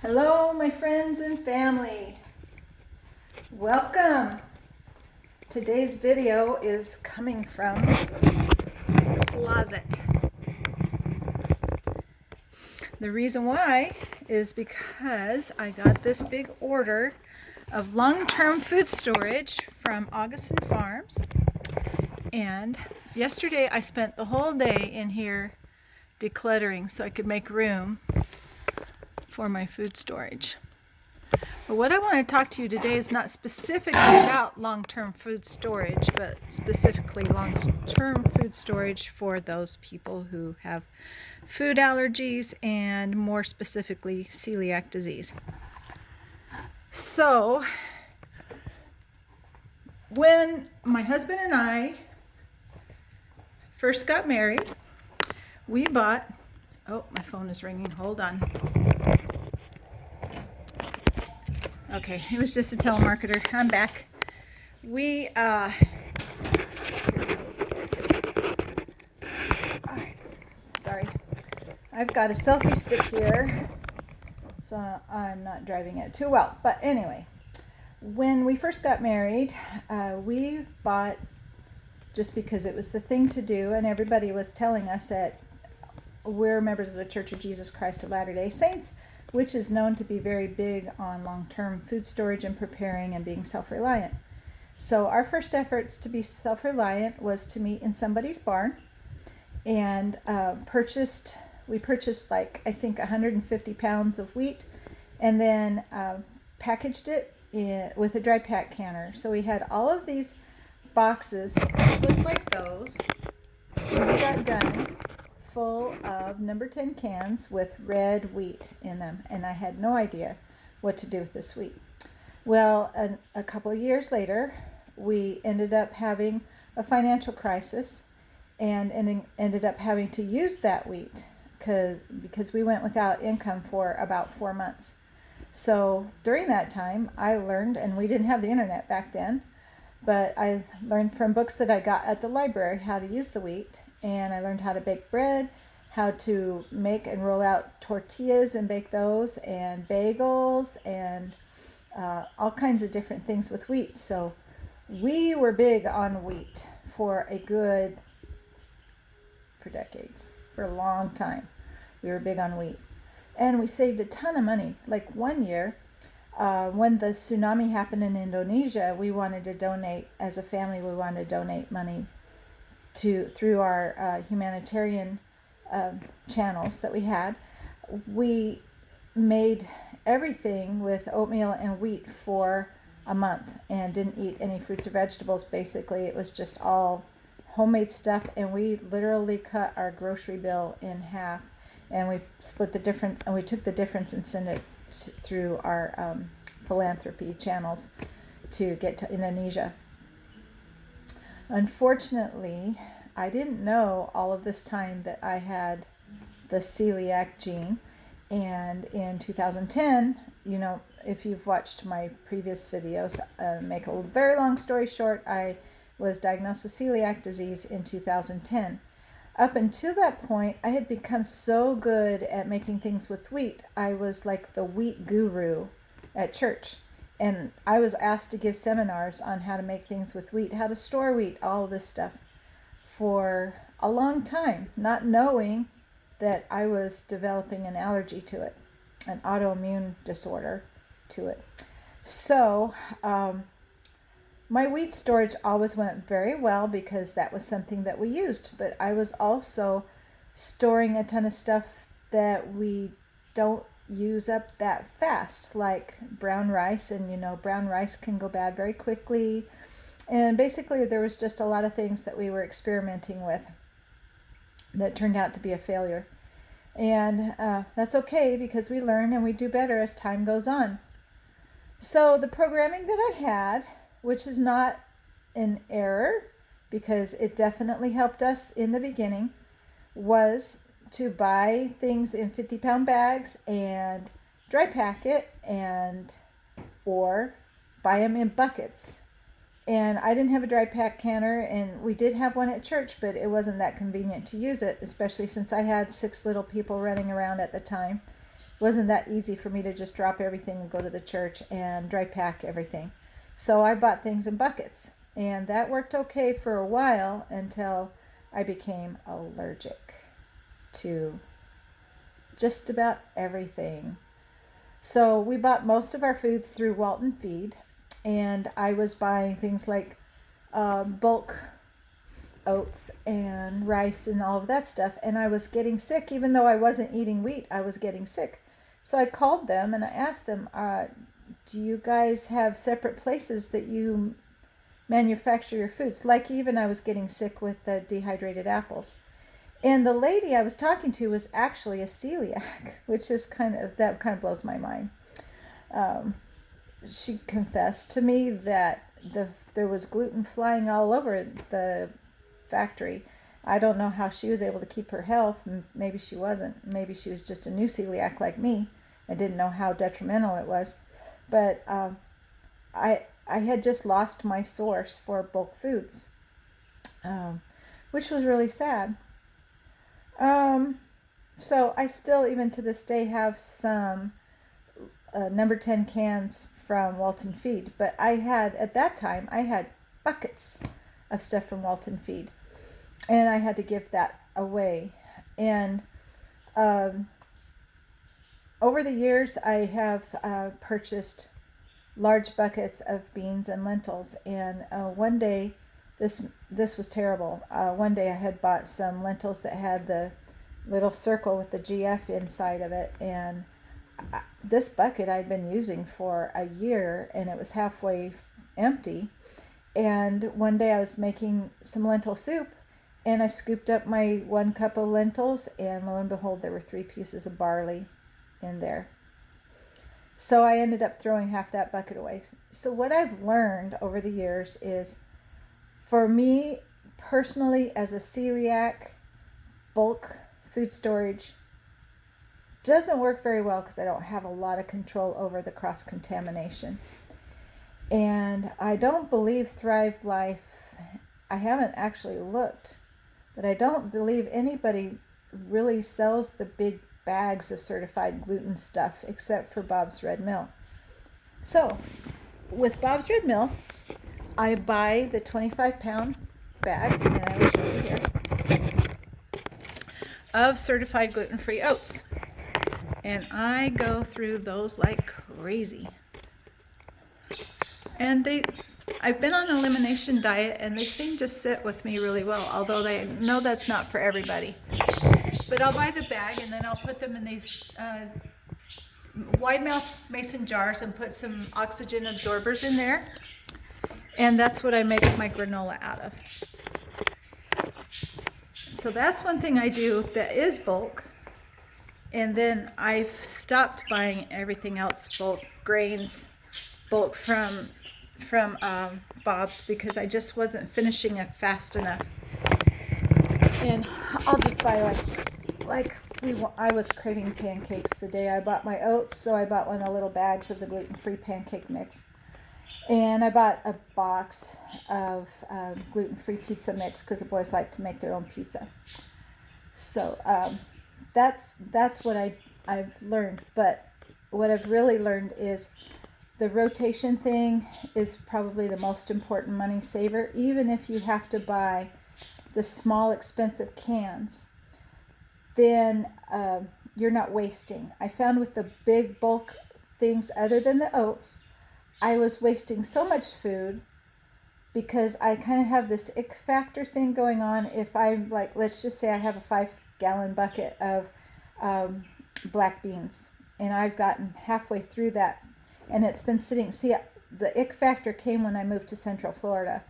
Hello, my friends and family. Welcome. Today's video is coming from the closet. The reason why is because I got this big order of long-term food storage from Augustin Farms. And yesterday I spent the whole day in here decluttering so I could make room for my food storage. But what I want to talk to you today is not specifically about long-term food storage, but specifically long-term food storage for those people who have food allergies and more specifically celiac disease. So, when my husband and I first got married, we bought, oh, my phone is ringing, hold on. Okay, it was just a telemarketer. I'm back. We, all right, sorry. I've got a selfie stick here, so I'm not driving it too well. But anyway, when we first got married, we bought, just because it was the thing to do, and everybody was telling us that we're members of the Church of Jesus Christ of Latter-day Saints, which is known to be very big on long-term food storage and preparing and being self-reliant. So our first efforts to be self-reliant was to meet in somebody's barn and we purchased like, I think 150 pounds of wheat and then packaged it with a dry pack canner. So we had all of these boxes that looked like those when we got done, full of number 10 cans with red wheat in them, and I had no idea what to do with this wheat. Well, a couple of years later, we ended up having a financial crisis and ended up having to use that wheat because we went without income for about 4 months. So during that time, I learned, and we didn't have the internet back then, but I learned from books that I got at the library how to use the wheat. And I learned how to bake bread, how to make and roll out tortillas and bake those, and bagels, and all kinds of different things with wheat. So we were big on wheat for decades, for a long time. We were big on wheat. And we saved a ton of money. Like one year, when the tsunami happened in Indonesia, we wanted to donate, as a family, we wanted to donate money through our humanitarian channels that we had. We made everything with oatmeal and wheat for a month and didn't eat any fruits or vegetables. Basically, it was just all homemade stuff, and we literally cut our grocery bill in half, and we split the difference, and we took the difference and sent it through our philanthropy channels to get to Indonesia. Unfortunately, I didn't know all of this time that I had the celiac gene, and in 2010, if you've watched my previous videos, make a very long story short, I was diagnosed with celiac disease in 2010. Up until that point, I had become so good at making things with wheat. I was like the wheat guru at church. And I was asked to give seminars on how to make things with wheat, how to store wheat, all of this stuff for a long time, not knowing that I was developing an allergy to it, an autoimmune disorder to it. So my wheat storage always went very well because that was something that we used. But I was also storing a ton of stuff that we don't use up that fast, like brown rice, and brown rice can go bad very quickly. And basically there was just a lot of things that we were experimenting with that turned out to be a failure. And that's okay, because we learn and we do better as time goes on. So the programming that I had, which is not an error because it definitely helped us in the beginning, was to buy things in 50-pound bags and dry pack it, or buy them in buckets. And I didn't have a dry pack canner, and we did have one at church, but it wasn't that convenient to use it, especially since I had 6 little people running around at the time. wasn't that easy for me to just drop everything and go to the church and dry pack everything. So I bought things in buckets, and that worked okay for a while until I became allergic to just about everything. So we bought most of our foods through Walton Feed, and I was buying things like bulk oats and rice and all of that stuff, and I was getting sick. Even though I wasn't eating wheat, I was getting sick. So I called them and I asked them, do you guys have separate places that you manufacture your foods? Like, even I was getting sick with the dehydrated apples. And the lady I was talking to was actually a celiac, which is kind of blows my mind. She confessed to me that there was gluten flying all over the factory. I don't know how she was able to keep her health. Maybe she wasn't. Maybe she was just a new celiac like me. I didn't know how detrimental it was. But I had just lost my source for bulk foods, which was really sad. So I still, even to this day, have some number 10 cans from Walton Feed. But at that time, I had buckets of stuff from Walton Feed. And I had to give that away. And over the years, I have purchased large buckets of beans and lentils. And one day, this was terrible. One day I had bought some lentils that had the little circle with the GF inside of it. And this bucket I'd been using for a year, and it was halfway empty. And one day I was making some lentil soup, and I scooped up my 1 cup of lentils, and lo and behold, there were 3 pieces of barley in there. So I ended up throwing half that bucket away. So what I've learned over the years is, for me personally, as a celiac, bulk food storage doesn't work very well because I don't have a lot of control over the cross-contamination. And I don't believe Thrive Life, I haven't actually looked, but I don't believe anybody really sells the big bags of certified gluten stuff except for Bob's Red Mill. So with Bob's Red Mill, I buy the 25-pound bag, and I will show you here, of certified gluten-free oats. And I go through those like crazy. And I've been on an elimination diet, and they seem to sit with me really well, although they know that's not for everybody. But I'll buy the bag, and then I'll put them in these wide mouth mason jars and put some oxygen absorbers in there. And that's what I make my granola out of. So that's one thing I do that is bulk. And then I've stopped buying everything else bulk, grains, bulk from Bob's, because I just wasn't finishing it fast enough. And I'll just buy I was craving pancakes the day I bought my oats, so I bought one of the little bags of the gluten-free pancake mix. And I bought a box of gluten-free pizza mix because the boys like to make their own pizza. So that's what I've learned. But what I've really learned is the rotation thing is probably the most important money saver. Even if you have to buy the small expensive cans, then you're not wasting. I found with the big bulk things, other than the oats, I was wasting so much food because I kind of have this ick factor thing going on. If I'm like, let's just say I have a 5-gallon bucket of black beans, and I've gotten halfway through that, and it's been sitting. See, the ick factor came when I moved to Central Florida.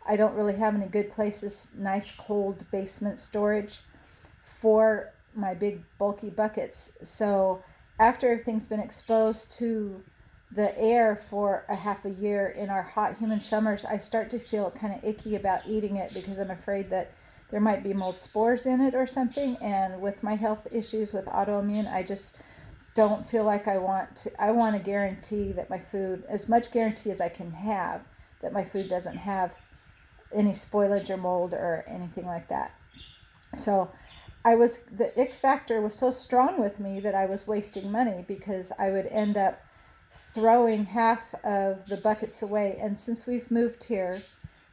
I don't really have any good places, nice cold basement storage for my big bulky buckets. So after everything's been exposed to the air for a half a year in our hot, humid summers, I start to feel kind of icky about eating it because I'm afraid that there might be mold spores in it or something. And with my health issues with autoimmune, I just don't feel like I want to guarantee that my food, as much guarantee as I can have, that my food doesn't have any spoilage or mold or anything like that. So the ick factor was so strong with me that I was wasting money because I would end up throwing half of the buckets away. And since we've moved here,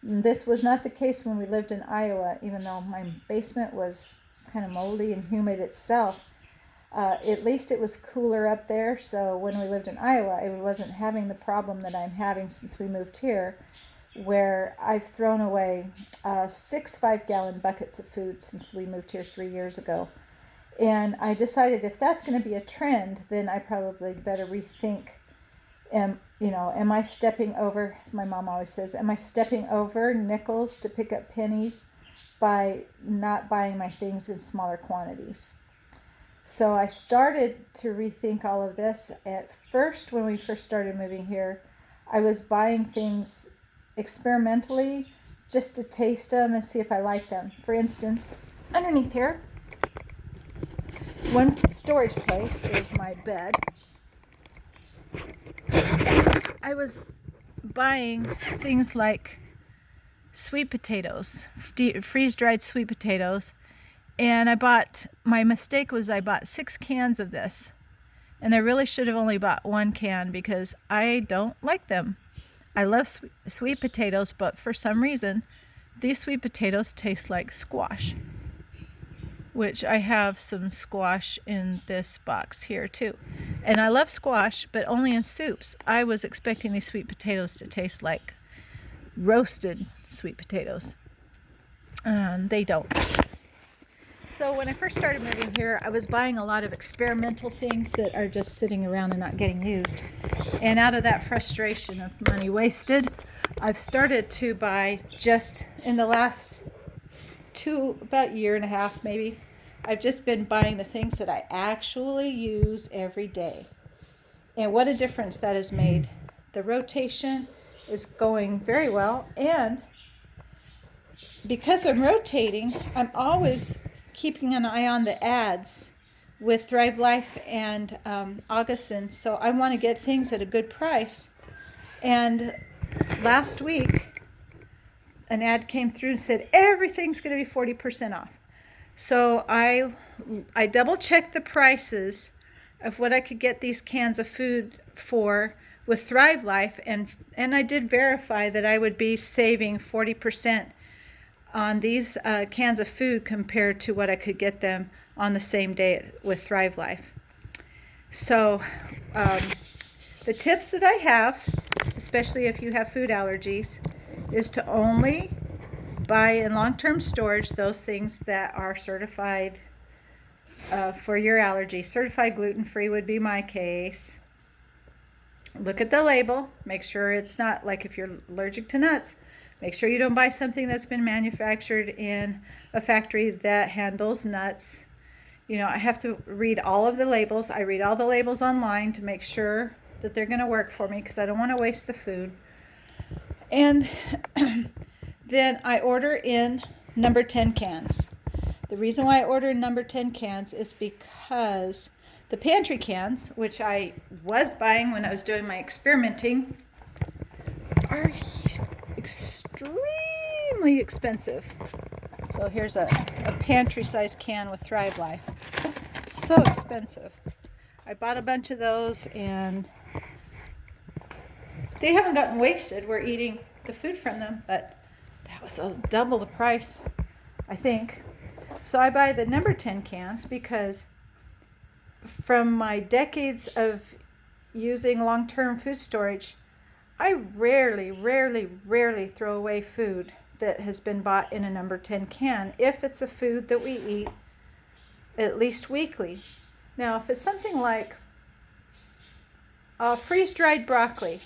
this was not the case when we lived in Iowa, even though my basement was kind of moldy and humid itself. At least it was cooler up there, so when we lived in Iowa, I wasn't having the problem that I'm having since we moved here, where I've thrown away 6 5-gallon buckets of food since we moved here 3 years ago. And I decided if that's going to be a trend, then I probably better rethink, am I stepping over, as my mom always says, am I stepping over nickels to pick up pennies by not buying my things in smaller quantities? So I started to rethink all of this. At first, when we first started moving here, I was buying things experimentally just to taste them and see if I like them. For instance, underneath here, one storage place is my bed. I was buying things like sweet potatoes, freeze-dried sweet potatoes. And my mistake was I bought 6 cans of this. And I really should have only bought 1 can because I don't like them. I love sweet potatoes, but for some reason, these sweet potatoes taste like squash. Which I have some squash in this box here too. And I love squash, but only in soups. I was expecting these sweet potatoes to taste like roasted sweet potatoes. They don't. So when I first started moving here, I was buying a lot of experimental things that are just sitting around and not getting used. And out of that frustration of money wasted, I've started to buy, just in the last about year and a half maybe, I've just been buying the things that I actually use every day. And what a difference that has made. The rotation is going very well. And because I'm rotating, I'm always keeping an eye on the ads with Thrive Life and Augustin, so I want to get things at a good price. And last week, an ad came through and said everything's going to be 40% off. So I double-checked the prices of what I could get these cans of food for with Thrive Life, and I did verify that I would be saving 40% on these cans of food compared to what I could get them on the same day with Thrive Life. So the tips that I have, especially if you have food allergies, is to only buy in long-term storage those things that are certified for your allergy. Certified gluten-free would be my case. Look at the label. Make sure it's not, like if you're allergic to nuts, make sure you don't buy something that's been manufactured in a factory that handles nuts. I have to read all of the labels. I read all the labels online to make sure that they're going to work for me because I don't want to waste the food. And then I order in number 10 cans. The reason why I order in number 10 cans is because the pantry cans, which I was buying when I was doing my experimenting, are extremely expensive. So here's a pantry-sized can with Thrive Life. So expensive. I bought a bunch of those, and they haven't gotten wasted. We're eating the food from them, but that was double the price, I think. So I buy the number 10 cans because from my decades of using long-term food storage, I rarely throw away food that has been bought in a number 10 can if it's a food that we eat at least weekly. Now, if it's something like freeze-dried broccoli,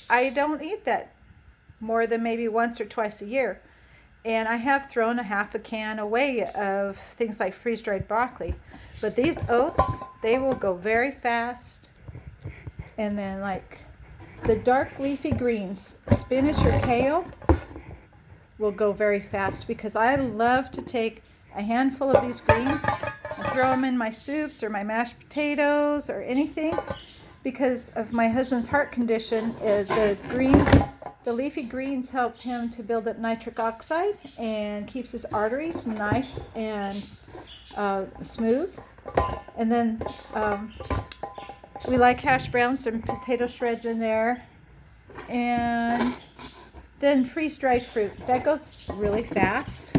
I don't eat that more than maybe once or twice a year. And I have thrown a half a can away of things like freeze-dried broccoli. But these oats, they will go very fast. And then like the dark leafy greens, spinach or kale, will go very fast because I love to take a handful of these greens and throw them in my soups or my mashed potatoes or anything. Because of my husband's heart condition, the leafy greens help him to build up nitric oxide and keeps his arteries nice and smooth. And then we like hash browns, some potato shreds in there. And then freeze-dried fruit. That goes really fast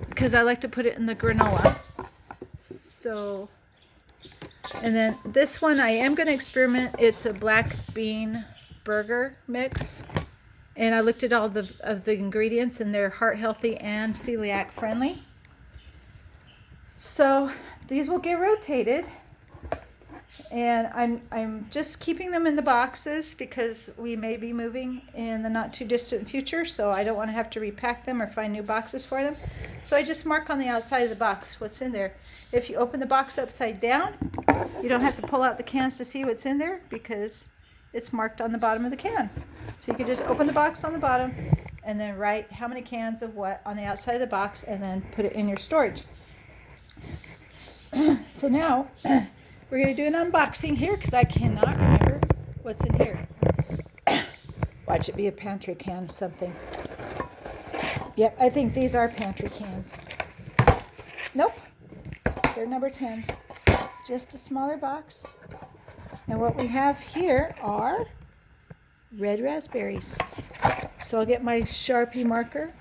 because I like to put it in the granola. So, and then this one I am going to experiment. It's a black bean burger mix. And I looked at all of the ingredients, and they're heart healthy and celiac friendly. So these will get rotated, and I'm just keeping them in the boxes because we may be moving in the not too distant future, so I don't want to have to repack them or find new boxes for them. So I just mark on the outside of the box what's in there. If you open the box upside down, you don't have to pull out the cans to see what's in there because it's marked on the bottom of the can. So you can just open the box on the bottom and then write how many cans of what on the outside of the box and then put it in your storage. So now we're going to do an unboxing here because I cannot remember what's in here. Watch it be a pantry can something. Yep, I think these are pantry cans. Nope, they're number 10s. Just a smaller box. And what we have here are red raspberries. So I'll get my Sharpie marker.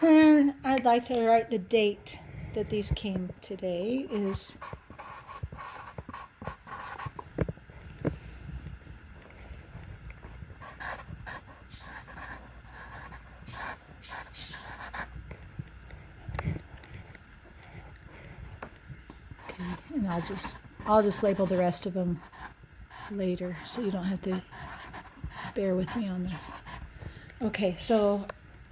And I'd like to write the date that these came today is and I'll just label the rest of them later so you don't have to bear with me on this. Okay, so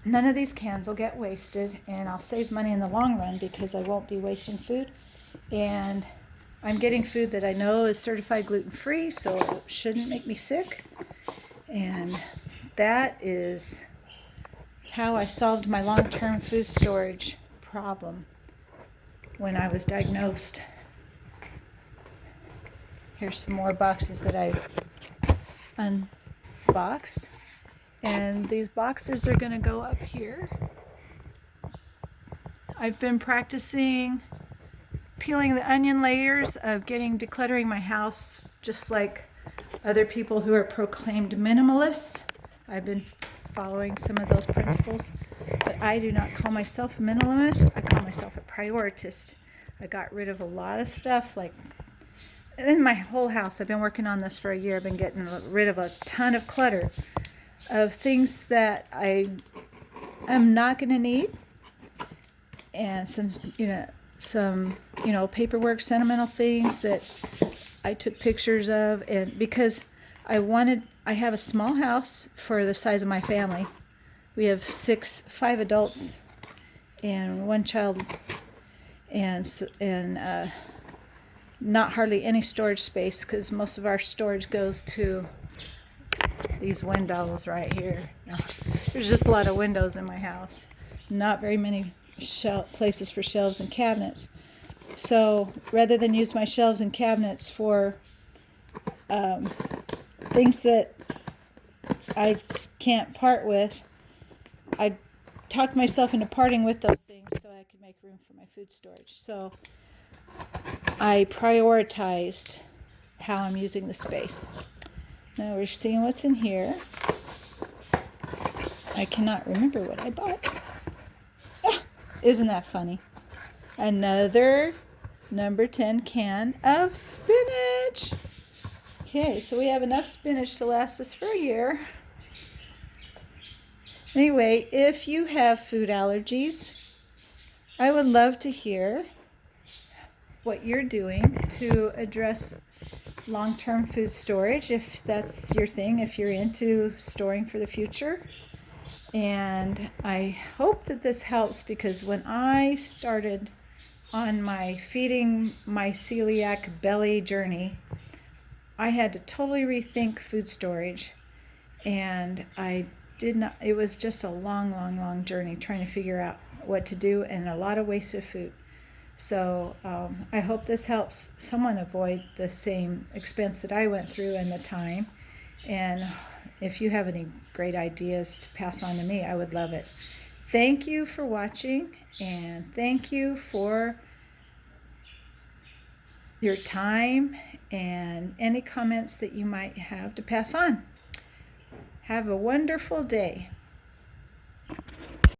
none of these cans will get wasted, and I'll save money in the long run because I won't be wasting food. And I'm getting food that I know is certified gluten-free, so it shouldn't make me sick. And that is how I solved my long-term food storage problem when I was diagnosed. Here's some more boxes that I unboxed. And these boxes are going to go up here. I've been practicing peeling the onion layers of decluttering my house, just like other people who are proclaimed minimalists. I've been following some of those principles, but I do not call myself a minimalist. I call myself a prioritist. I got rid of a lot of stuff, like in my whole house. I've been working on this for a year. I've been getting rid of a ton of clutter of things that I am not going to need, and some paperwork, sentimental things that I took pictures of, and because I have a small house for the size of my family. We have 5 adults and 1 child, and not hardly any storage space because most of our storage goes to these windows right here. There's just a lot of windows in my house. Not very many places for shelves and cabinets. So rather than use my shelves and cabinets for things that I can't part with, I talked myself into parting with those things so I could make room for my food storage. So I prioritized how I'm using the space. Now we're seeing what's in here. I cannot remember what I bought. Isn't that funny? Another number 10 can of spinach. Okay, so we have enough spinach to last us for a year. Anyway, if you have food allergies, I would love to hear what you're doing to address long-term food storage, if that's your thing, if you're into storing for the future. And I hope that this helps, because when I started on my feeding my celiac belly journey, I had to totally rethink food storage, and it was just a long journey trying to figure out what to do, and a lot of wasted food. So I hope this helps someone avoid the same expense that I went through and the time. And if you have any great ideas to pass on to me, I would love it. Thank you for watching, and thank you for your time and any comments that you might have to pass on. Have a wonderful day.